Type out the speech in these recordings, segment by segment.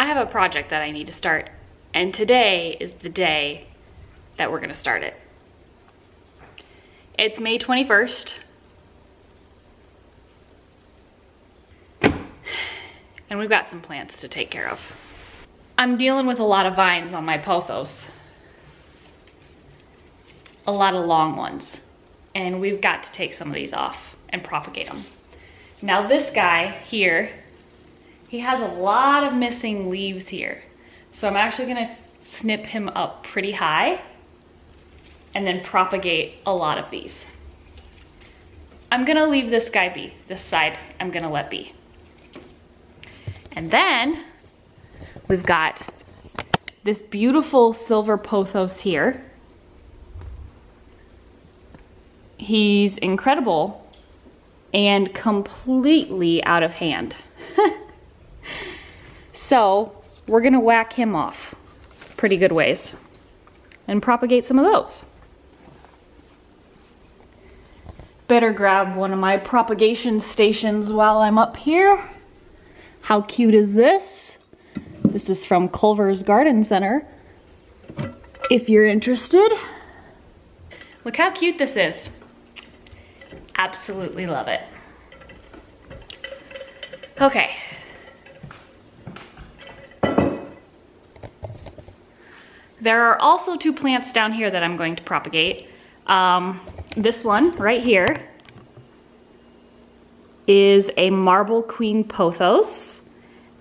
I have a project that I need to start, and today is the day that we're gonna start it. It's May 21st. And we've got some plants to take care of. I'm dealing with a lot of vines on my pothos. A lot of long ones. And we've got to take some of these off and propagate them. Now this guy here, he has a lot of missing leaves here. So I'm actually gonna snip him up pretty high and then propagate a lot of these. I'm gonna leave this guy be. This side I'm gonna let be. And then we've got this beautiful silver pothos here. He's incredible and completely out of hand. So we're gonna whack him off pretty good ways and propagate some of those. Better grab one of my propagation stations while I'm up here. How cute is this? This is from Culver's Garden Center. If you're interested. Look how cute this is. Absolutely love it. Okay. There are also two plants down here that I'm going to propagate. This one right here is a marble queen pothos,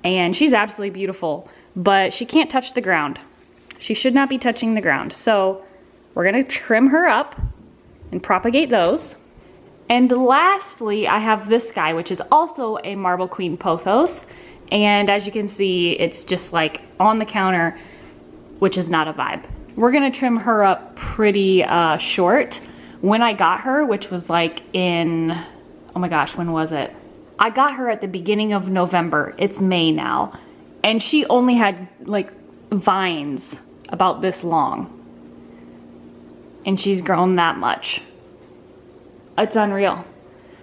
and she's absolutely beautiful, but she can't touch the ground. She should not be touching the ground. So we're gonna trim her up and propagate those. And lastly, I have this guy, which is also a marble queen pothos. And as you can see, it's just like on the counter, which is not a vibe. We're gonna trim her up pretty short. When I got her, which was like in, oh my gosh, when was it? I got her at the beginning of November. It's May now. And she only had like vines about this long. And she's grown that much. It's unreal.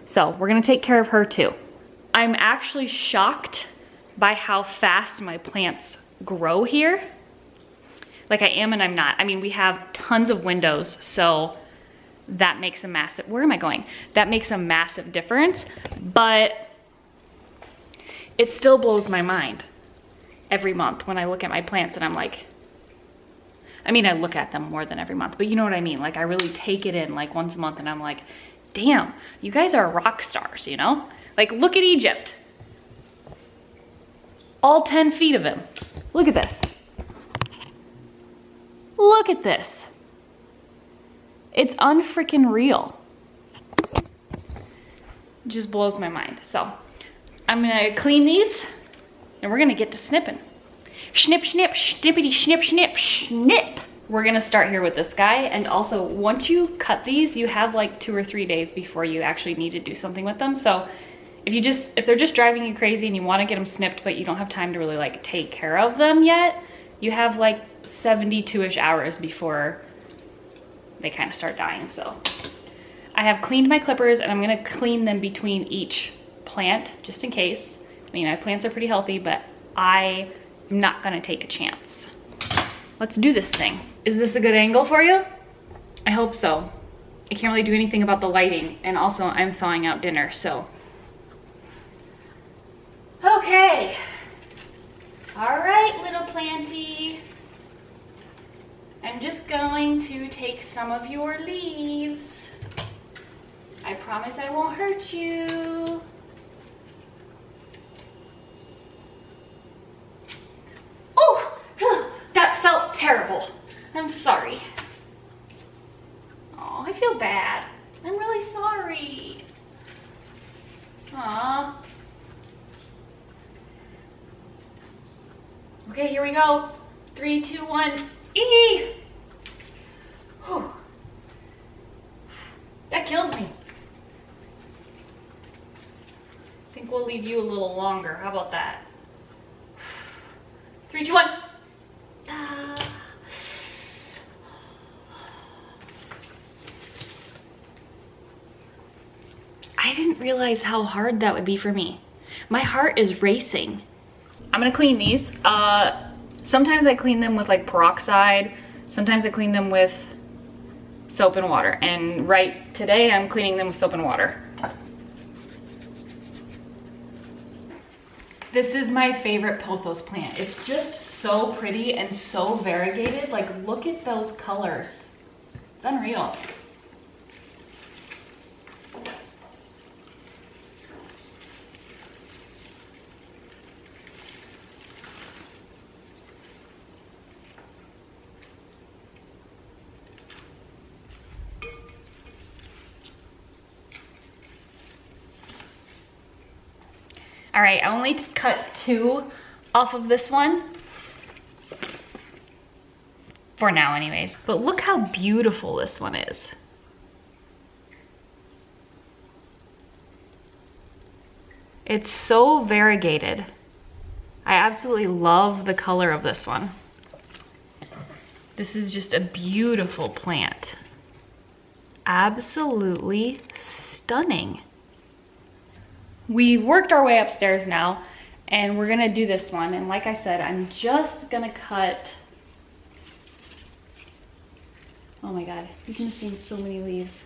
So we're gonna take care of her too. I'm actually shocked by how fast my plants grow here. Like I am and I'm not. I mean, we have tons of windows, so that makes a massive, where am I going? That makes a massive difference, but it still blows my mind every month when I look at my plants and I'm like, I mean, I look at them more than every month, but you know what I mean? Like I really take it in like once a month and I'm like, damn, you guys are rock stars, you know? Like look at Egypt. All 10 feet of him. Look at this. Look at this. It's unfreaking real. It just blows my mind. So I'm gonna clean these and we're gonna get to snipping. Snip, snip, snippity, snip, snip, snip. We're gonna start here with this guy. And also once you cut these, you have like 2 or 3 days before you actually need to do something with them. So if they're just driving you crazy and you wanna get them snipped, but you don't have time to really like take care of them yet, you have like 72-ish hours before they kind of start dying. So I have cleaned my clippers and I'm gonna clean them between each plant just in case. I mean, my plants are pretty healthy, but I am not gonna take a chance. Let's do this thing. Is this a good angle for you? I hope so. I can't really do anything about the lighting, and also I'm thawing out dinner, so. Okay. All right, little planty. I'm just going to take some of your leaves. I promise I won't hurt you. Oh, that felt terrible. I'm sorry. Oh, I feel bad. I'm really sorry. Aw. Okay, here we go. 3, 2, 1. Eee! Whew. That kills me. I think we'll leave you a little longer. How about that? 3, 2, 1. I didn't realize how hard that would be for me. My heart is racing. I'm gonna clean these. Sometimes I clean them with like peroxide. Sometimes I clean them with soap and water. And right today I'm cleaning them with soap and water. This is my favorite pothos plant. It's just so pretty and so variegated. Like, look at those colors. It's unreal. All right, I only cut 2 off of this one. For now anyways. But look how beautiful this one is. It's so variegated. I absolutely love the color of this one. This is just a beautiful plant. Absolutely stunning. We've worked our way upstairs now, and we're gonna do this one. And like I said, I'm just gonna cut, oh my God, he's missing so many leaves.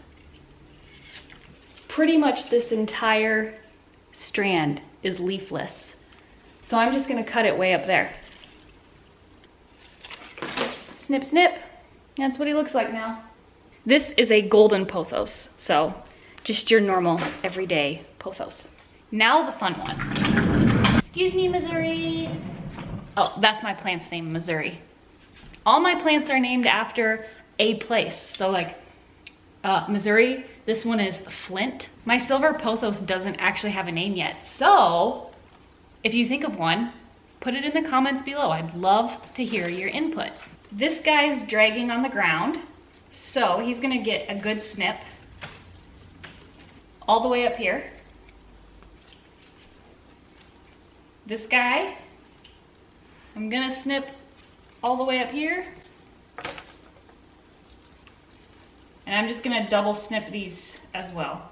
Pretty much this entire strand is leafless. So I'm just gonna cut it way up there. Snip, snip. That's what he looks like now. This is a golden pothos, so just your normal everyday pothos. Now the fun one. Excuse me, Missouri. Oh, that's my plant's name, Missouri. All my plants are named after a place. So like Missouri, this one is Flint. My silver pothos doesn't actually have a name yet. So if you think of one, put it in the comments below. I'd love to hear your input. This guy's dragging on the ground. So he's gonna get a good snip all the way up here. This guy, I'm gonna snip all the way up here. And I'm just gonna double snip these as well.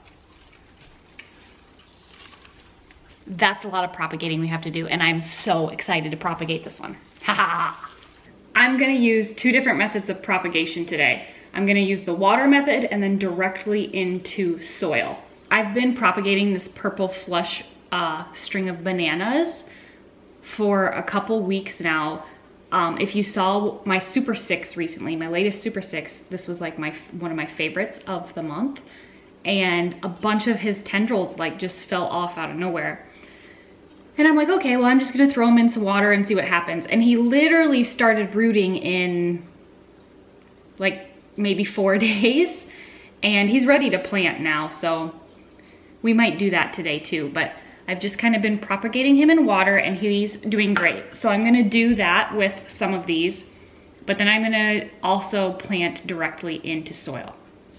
That's a lot of propagating we have to do, and I'm so excited to propagate this one. Ha ha ha. I'm gonna use 2 different methods of propagation today. I'm gonna use the water method and then directly into soil. I've been propagating this purple flush string of bananas for a couple weeks now. If you saw my Super 6 recently, my latest Super 6, this was like one of my favorites of the month. And a bunch of his tendrils like just fell off out of nowhere. And I'm like, okay, well, I'm just gonna throw him in some water and see what happens. And he literally started rooting in like maybe 4 days. And he's ready to plant now, so we might do that today too. But I've just kind of been propagating him in water and he's doing great. So I'm gonna do that with some of these, but then I'm gonna also plant directly into soil.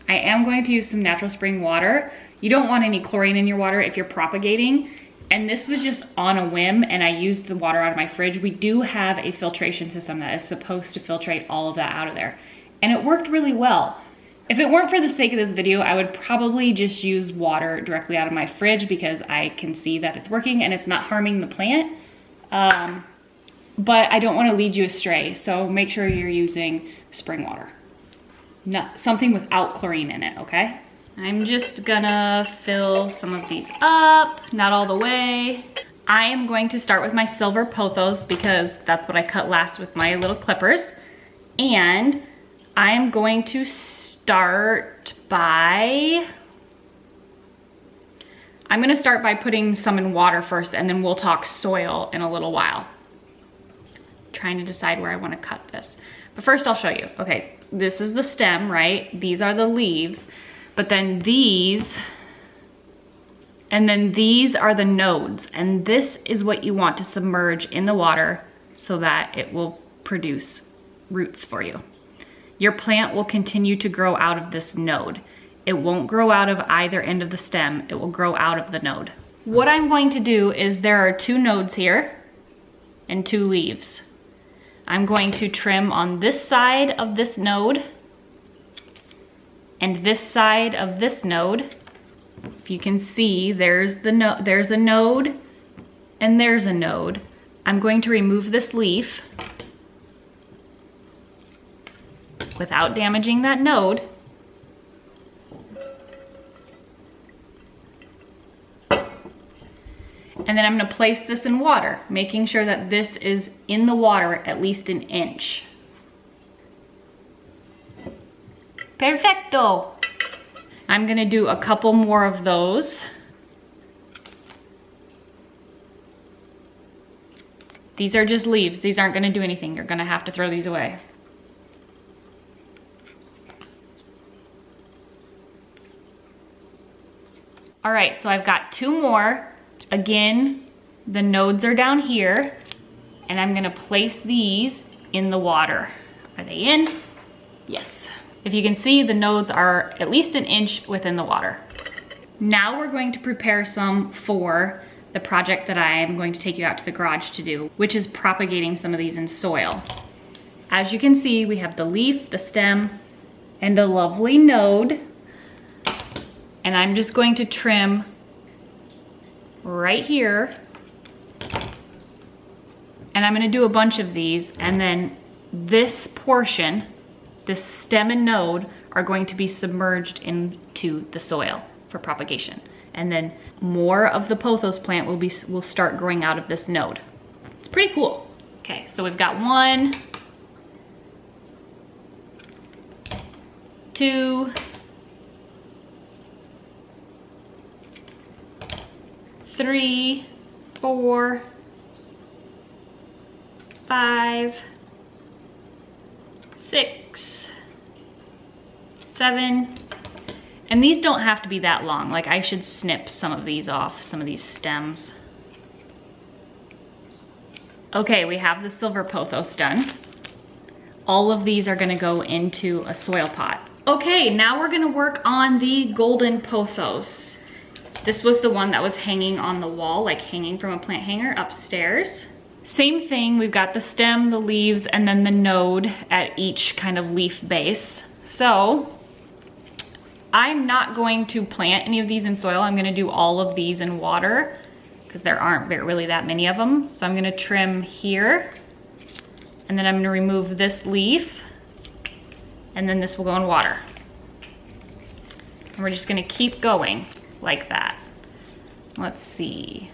I am going to use some natural spring water. You don't want any chlorine in your water if you're propagating. And this was just on a whim and I used the water out of my fridge. We do have a filtration system that is supposed to filtrate all of that out of there. And it worked really well. If it weren't for the sake of this video, I would probably just use water directly out of my fridge because I can see that it's working and it's not harming the plant. But I don't want to lead you astray, so make sure you're using spring water. No, something without chlorine in it, okay? I'm just gonna fill some of these up, not all the way. I am going to start with my silver pothos because that's what I cut last with my little clippers. And I'm going to start by putting some in water first and then we'll talk soil in a little while. Trying to decide where I want to cut this. But first I'll show you. Okay, this is the stem, right? These are the leaves. But then these, and then these are the nodes. And this is what you want to submerge in the water so that it will produce roots for you. Your plant will continue to grow out of this node. It won't grow out of either end of the stem. It will grow out of the node. What I'm going to do is there are 2 nodes here and 2 leaves. I'm going to trim on this side of this node and this side of this node. If you can see, there's a node and there's a node. I'm going to remove this leaf without damaging that node. And then I'm gonna place this in water, making sure that this is in the water at least an inch. Perfecto! I'm gonna do a couple more of those. These are just leaves. These aren't gonna do anything. You're gonna have to throw these away. All right, so I've got 2 more. Again, the nodes are down here, and I'm gonna place these in the water. Are they in? Yes. If you can see, the nodes are at least an inch within the water. Now we're going to prepare some for the project that I am going to take you out to the garage to do, which is propagating some of these in soil. As you can see, we have the leaf, the stem, and a lovely node. And I'm just going to trim right here. And I'm gonna do a bunch of these, and then this portion, this stem and node, are going to be submerged into the soil for propagation. And then more of the pothos plant will start growing out of this node. It's pretty cool. Okay, so we've got 1, 2, 3, 4, 5, 6, 7, and these don't have to be that long. Like, I should snip some of these off, some of these stems. Okay, we have the silver pothos done. All of these are gonna go into a soil pot. Okay, now we're gonna work on the golden pothos. This was the one that was hanging on the wall, like hanging from a plant hanger upstairs. Same thing, we've got the stem, the leaves, and then the node at each kind of leaf base. So, I'm not going to plant any of these in soil. I'm gonna do all of these in water because there aren't really that many of them. So I'm gonna trim here, and then I'm gonna remove this leaf, and then this will go in water. And we're just gonna keep going like that. Let's see.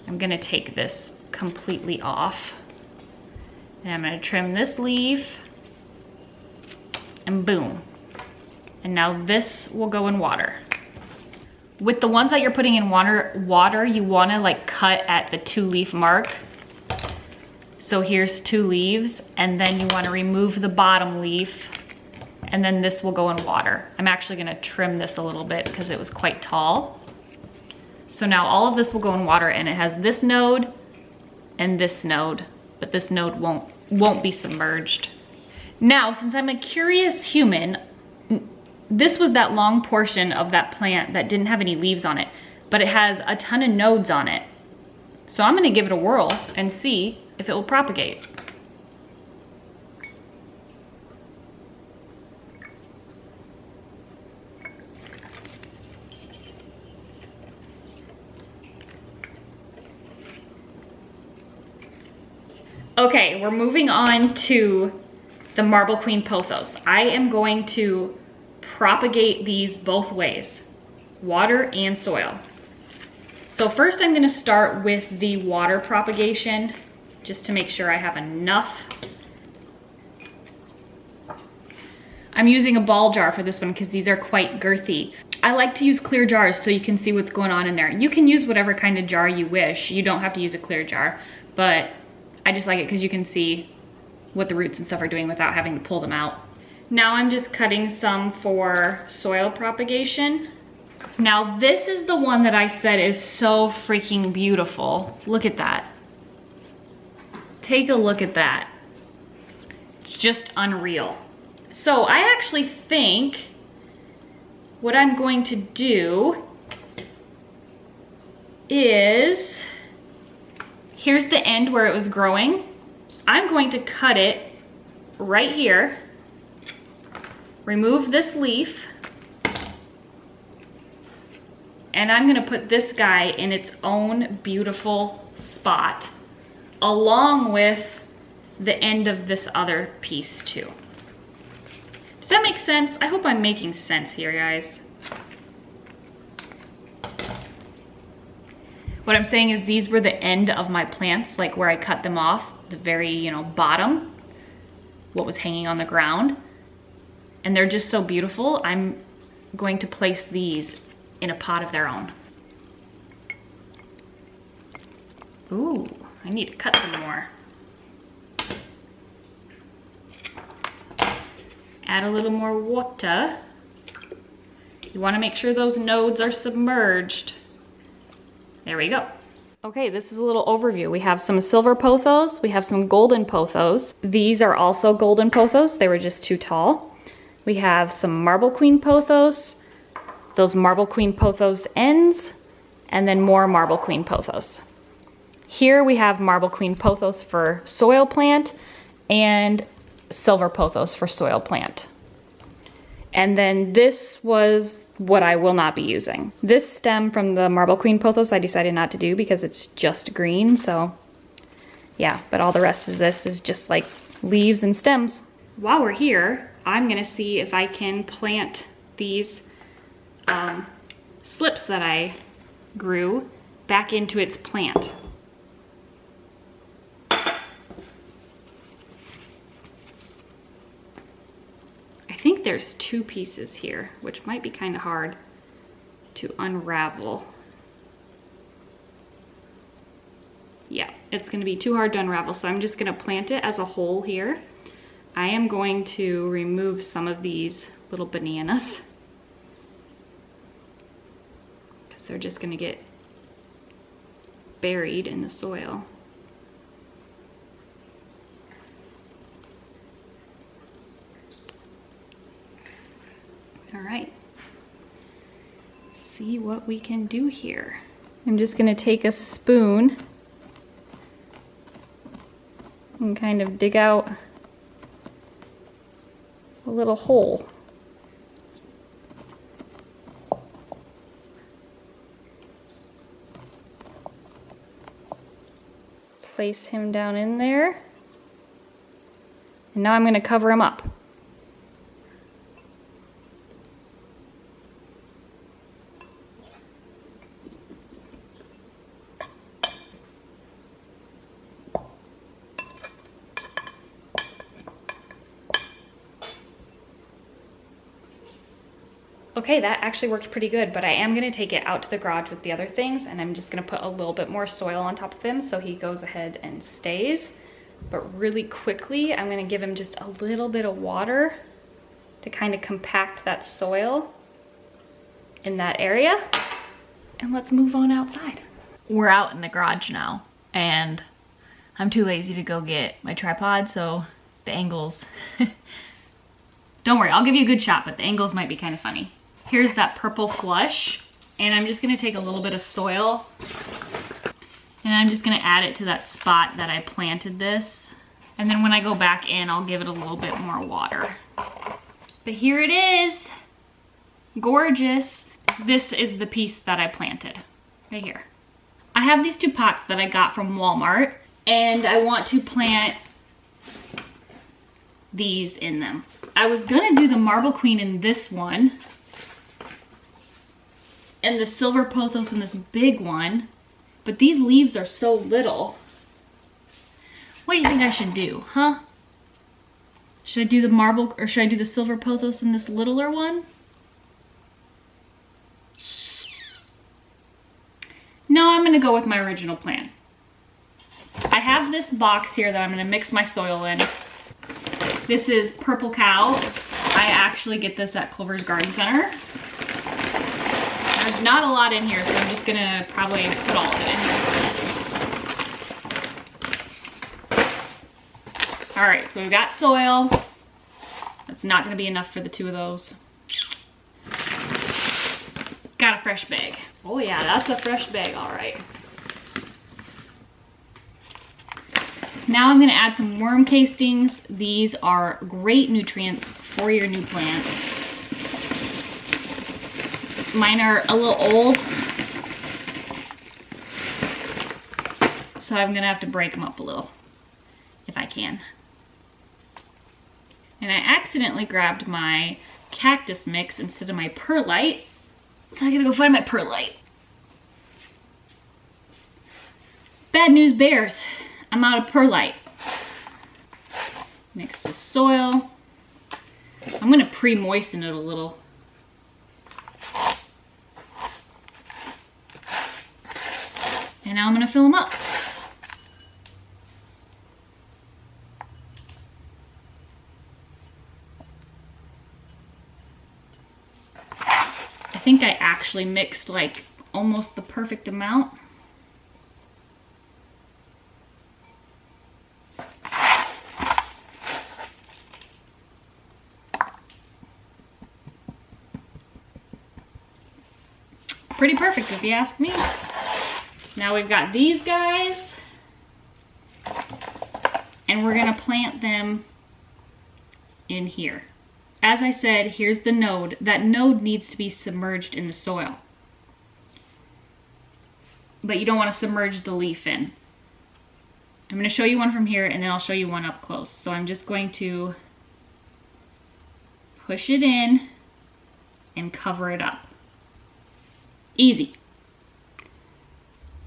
I'm gonna take this completely off, and I'm gonna trim this leaf, and boom. And now this will go in water. With the ones that you're putting in water, you wanna like cut at the 2-leaf mark. So here's 2 leaves, and then you wanna remove the bottom leaf, and then this will go in water. I'm actually gonna trim this a little bit because it was quite tall. So now all of this will go in water, and it has this node and this node, but this node won't be submerged. Now, since I'm a curious human, this was that long portion of that plant that didn't have any leaves on it, but it has a ton of nodes on it. So I'm gonna give it a whirl and see if it will propagate. Okay, we're moving on to the Marble Queen Pothos. I am going to propagate these both ways, water and soil. So first I'm gonna start with the water propagation, just to make sure I have enough. I'm using a ball jar for this one because these are quite girthy. I like to use clear jars so you can see what's going on in there. You can use whatever kind of jar you wish. You don't have to use a clear jar, but I just like it because you can see what the roots and stuff are doing without having to pull them out. Now I'm just cutting some for soil propagation. Now this is the one that I said is so freaking beautiful. Look at that. Take a look at that. It's just unreal. So I actually think what I'm going to do is, here's the end where it was growing. I'm going to cut it right here, remove this leaf, And I'm gonna put this guy in its own beautiful spot, along with the end of this other piece too. Does that make sense? I hope I'm making sense here, guys. What I'm saying is these were the end of my plants, like where I cut them off, the very, you know, bottom, what was hanging on the ground. And they're just so beautiful. I'm going to place these in a pot of their own. Ooh, I need to cut them more. Add a little more water. You want to make sure those nodes are submerged. There we go. Okay, this is a little overview. We have some silver pothos, we have some golden pothos. These are also golden pothos, they were just too tall. We have some marble queen pothos, those marble queen pothos ends, and then more marble queen pothos. Here we have marble queen pothos for soil plant and silver pothos for soil plant. And then this was what I will not be using. This stem from the marble queen pothos I decided not to do because it's just green, so yeah, but all the rest of this is just like leaves and stems. While we're here, I'm gonna see if I can plant these slips that I grew back into its plant. I think there's two pieces here, which might be kind of hard to unravel. Yeah, it's gonna be too hard to unravel, so I'm just gonna plant it as a whole here. I am going to remove some of these little bananas because they're just gonna get buried in the soil. All right, see what we can do here. I'm just gonna take a spoon and kind of dig out a little hole. Place him down in there. And now I'm gonna cover him up. Okay, that actually worked pretty good, but I am gonna take it out to the garage with the other things, and I'm just gonna put a little bit more soil on top of him so he goes ahead and stays. But really quickly, I'm gonna give him just a little bit of water to kind of compact that soil in that area. And let's move on outside. We're out in the garage now, and I'm too lazy to go get my tripod, so the angles, don't worry, I'll give you a good shot, but the angles might be kind of funny. Here's that purple flush, and I'm just gonna take a little bit of soil and I'm just gonna add it to that spot that I planted this. And then when I go back in, I'll give it a little bit more water. But here it is, gorgeous. This is the piece that I planted, right here. I have these two pots that I got from Walmart, and I want to plant these in them. I was gonna do the marble queen in this one, and the silver pothos in this big one, but these leaves are so little. What do you think I should do, huh? Should I do the marble, or should I do the silver pothos in this littler one? No, I'm gonna go with my original plan. I have this box here that I'm gonna mix my soil in. This is Purple Cow. I actually get this at Clover's Garden Center. There's not a lot in here, so I'm just gonna probably put all of it in here. All right, so we've got soil. That's not gonna be enough for the two of those. Got a fresh bag. Oh yeah, that's a fresh bag, all right. Now I'm gonna add some worm castings. These are great nutrients for your new plants. Mine are a little old, so I'm gonna have to break them up a little, if I can. And I accidentally grabbed my cactus mix instead of my perlite, so I gotta go find my perlite. Bad news bears, I'm out of perlite. Mix the soil. I'm gonna pre-moisten it a little. And now I'm gonna fill them up. I think I actually mixed like almost the perfect amount. Pretty perfect if you ask me. Now we've got these guys, and we're gonna plant them in here. As I said, here's the node. That node needs to be submerged in the soil. But you don't want to submerge the leaf in. I'm gonna show you one from here, and then I'll show you one up close. So I'm just going to push it in and cover it up. Easy.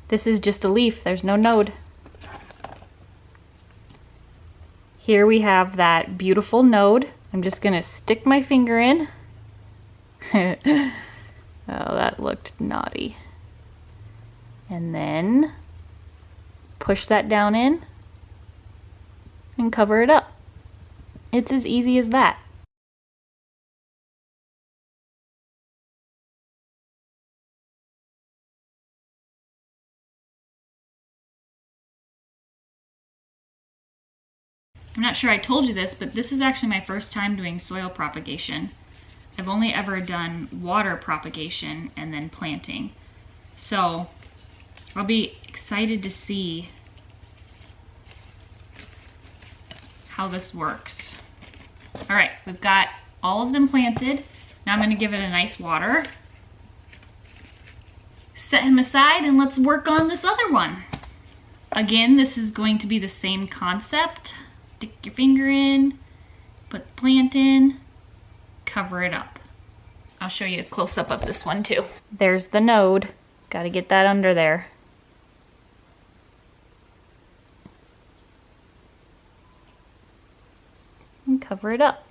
This is just a leaf, there's no node. Here we have that beautiful node. I'm just gonna stick my finger in. Oh, that looked naughty. And then push that down in and cover it up. It's as easy as that. I'm not sure I told you this, but this is actually my first time doing soil propagation. I've only ever done water propagation and then planting. So I'll be excited to see how this works. All right, we've got all of them planted. Now I'm gonna give it a nice water. Set him aside and let's work on this other one. Again, this is going to be the same concept. Stick your finger in, put the plant in, cover it up. I'll show you a close-up of this one too. There's the node. Got to get that under there. And cover it up.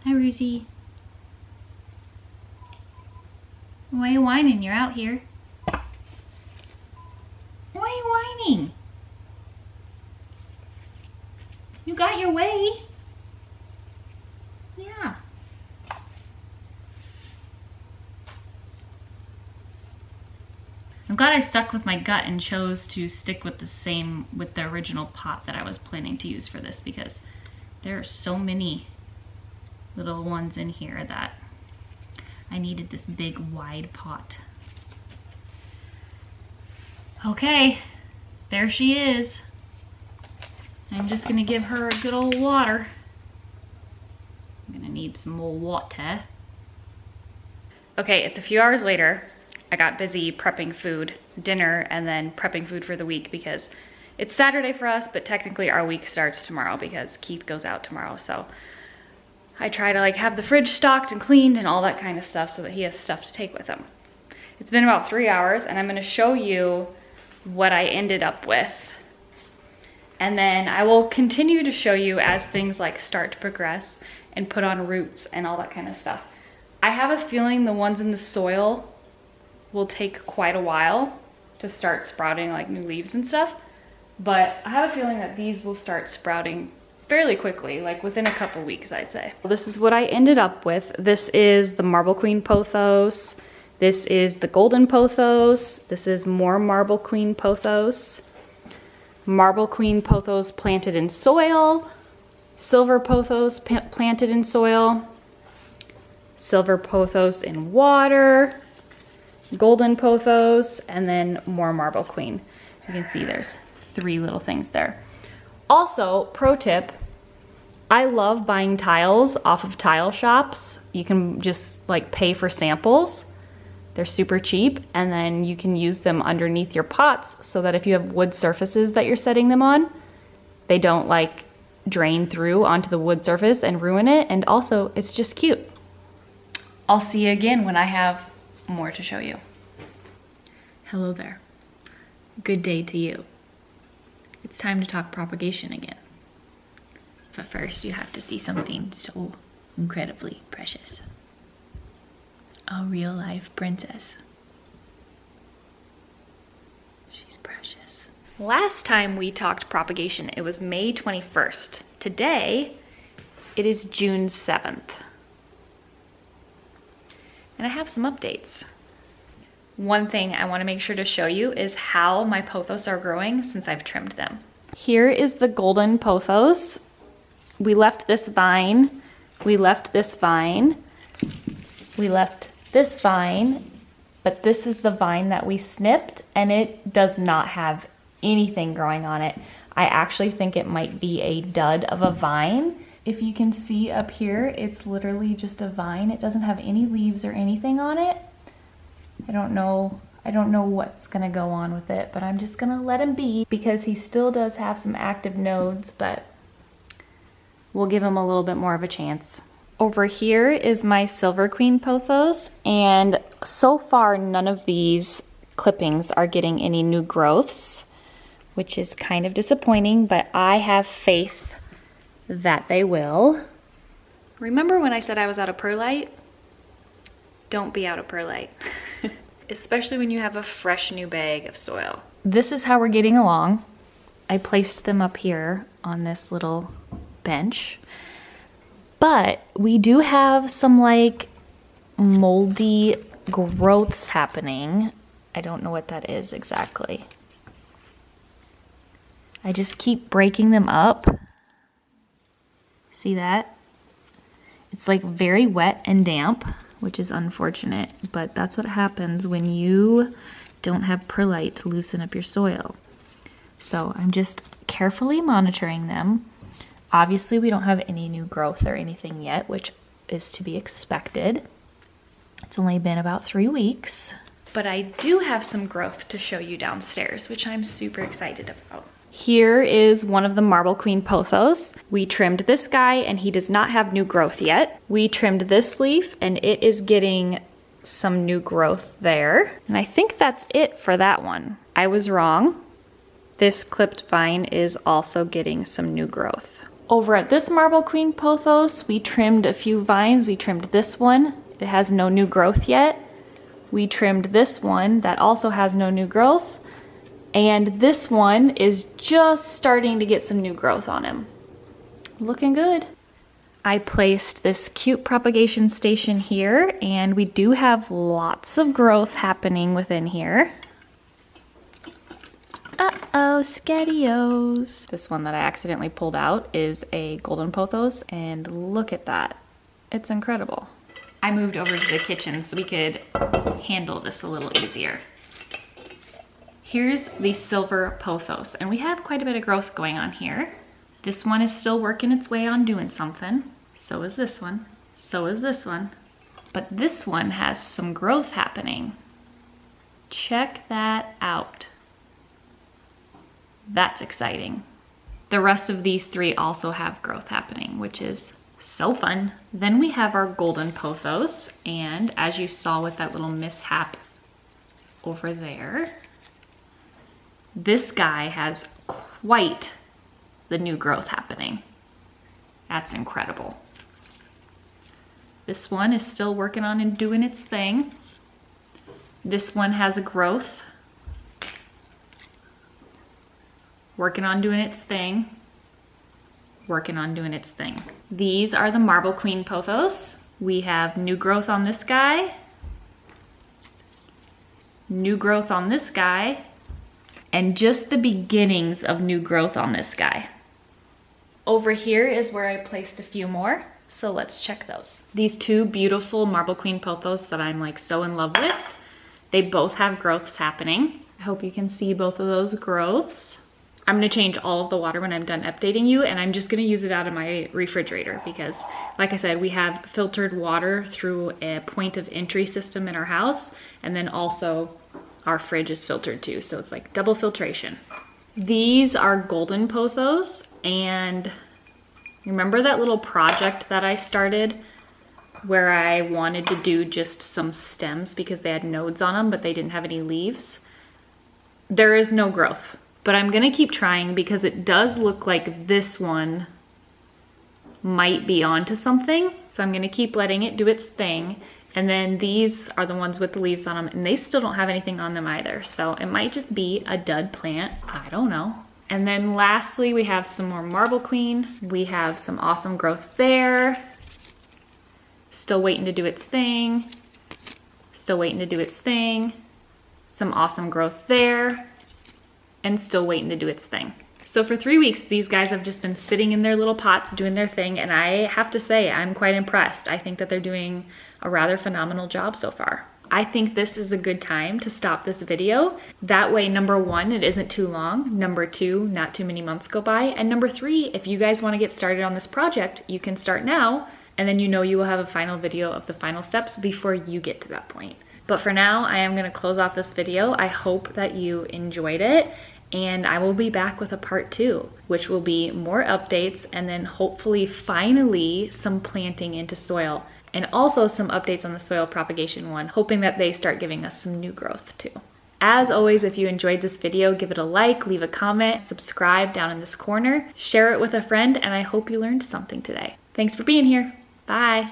Hi, Rosie. Why are you whining? You're out here. Why are you whining? You got your way. Yeah. I'm glad I stuck with my gut and chose to stick with the original pot that I was planning to use for this, because there are so many little ones in here that I needed this big wide pot. Okay, there she is. I'm just gonna give her a good old water. I'm gonna need some more water. Okay, it's a few hours later. I got busy prepping food, dinner, and then prepping food for the week, because it's Saturday for us, but technically our week starts tomorrow because Keith goes out tomorrow. So I try to have the fridge stocked and cleaned and all that kind of stuff so that he has stuff to take with him. It's been about 3 hours, and I'm gonna show you what I ended up with. And then I will continue to show you as things start to progress and put on roots and all that kind of stuff. I have a feeling the ones in the soil will take quite a while to start sprouting new leaves and stuff, but I have a feeling that these will start sprouting fairly quickly, within a couple weeks, I'd say. This is what I ended up with. This is the Marble Queen Pothos. This is the Golden Pothos. This is more Marble Queen Pothos. Marble Queen Pothos planted in soil. Silver Pothos planted in soil. Silver Pothos in water. Golden Pothos, and then more Marble Queen. You can see there's 3 little things there. Also, pro tip, I love buying tiles off of tile shops. You can just like pay for samples. They're super cheap, and then you can use them underneath your pots so that if you have wood surfaces that you're setting them on, they don't like drain through onto the wood surface and ruin it. And also, it's just cute. I'll see you again when I have more to show you. Hello there. Good day to you. It's time to talk propagation again. But first, you have to see something so incredibly precious. A real life princess. She's precious. Last time we talked propagation, it was May 21st. Today, it is June 7th. And I have some updates. One thing I want to make sure to show you is how my pothos are growing since I've trimmed them. Here is the golden pothos. We left this vine, we left this vine, we left this vine, but this is the vine that we snipped, and it does not have anything growing on it. I actually think it might be a dud of a vine. If you can see up here, it's literally just a vine. It doesn't have any leaves or anything on it. I don't know what's gonna go on with it, but I'm just gonna let him be because he still does have some active nodes, but we'll give him a little bit more of a chance. Over here is my Silver Queen pothos, and so far none of these clippings are getting any new growths, which is kind of disappointing, but I have faith that they will. Remember when I said I was out of perlite? Don't be out of perlite, especially when you have a fresh new bag of soil. This is how we're getting along. I placed them up here on this little bench, but we do have some like moldy growths happening. I don't know what that is exactly. I just keep breaking them up. See that? It's like very wet and damp, which is unfortunate, but that's what happens when you don't have perlite to loosen up your soil. So I'm just carefully monitoring them. Obviously, we don't have any new growth or anything yet, which is to be expected. It's only been about 3 weeks, but I do have some growth to show you downstairs, which I'm super excited about. Here is one of the Marble Queen pothos. We trimmed this guy and he does not have new growth yet. We trimmed this leaf and it is getting some new growth there. And I think that's it for that one. I was wrong. This clipped vine is also getting some new growth. Over at this Marble Queen pothos, we trimmed a few vines. We trimmed this one. It has no new growth yet. We trimmed this one that also has no new growth. And this one is just starting to get some new growth on him. Looking good. I placed this cute propagation station here, and we do have lots of growth happening within here. Uh-oh, scadios. This one that I accidentally pulled out is a golden pothos, and look at that. It's incredible. I moved over to the kitchen so we could handle this a little easier. Here's the silver pothos, and we have quite a bit of growth going on here. This one is still working its way on doing something. So is this one. So is this one. But this one has some growth happening. Check that out. That's exciting. The rest of these three also have growth happening, which is so fun. Then we have our golden pothos, and as you saw with that little mishap over there, this guy has quite the new growth happening. That's incredible. This one is still working on and doing its thing. This one has a growth. Working on doing its thing. Working on doing its thing. These are the Marble Queen pothos. We have new growth on this guy. New growth on this guy. And just the beginnings of new growth on this guy. Over here is where I placed a few more, so let's check those. These two beautiful Marble Queen pothos that I'm like so in love with, they both have growths happening. I hope you can see both of those growths. I'm gonna change all of the water when I'm done updating you, and I'm just gonna use it out of my refrigerator because, like I said, we have filtered water through a point of entry system in our house, and then also our fridge is filtered too, so it's like double filtration. These are golden pothos, and remember that little project that I started where I wanted to do just some stems because they had nodes on them, but they didn't have any leaves? There is no growth. But I'm gonna keep trying because it does look like this one might be onto something. So I'm gonna keep letting it do its thing. And then these are the ones with the leaves on them, and they still don't have anything on them either. So it might just be a dud plant, I don't know. And then lastly, we have some more Marble Queen. We have some awesome growth there. Still waiting to do its thing. Still waiting to do its thing. Some awesome growth there. And still waiting to do its thing. So for 3 weeks, these guys have just been sitting in their little pots doing their thing, and I have to say, I'm quite impressed. I think that they're doing a rather phenomenal job so far. I think this is a good time to stop this video. That way, number one, it isn't too long. Number two, not too many months go by. And number three, if you guys want to get started on this project, you can start now, and then you know you will have a final video of the final steps before you get to that point. But for now, I am gonna close off this video. I hope that you enjoyed it, and I will be back with a part 2, which will be more updates and then hopefully finally some planting into soil, and also some updates on the soil propagation one, hoping that they start giving us some new growth too. As always, if you enjoyed this video, give it a like, leave a comment, subscribe down in this corner, share it with a friend, and I hope you learned something today. Thanks for being here. Bye.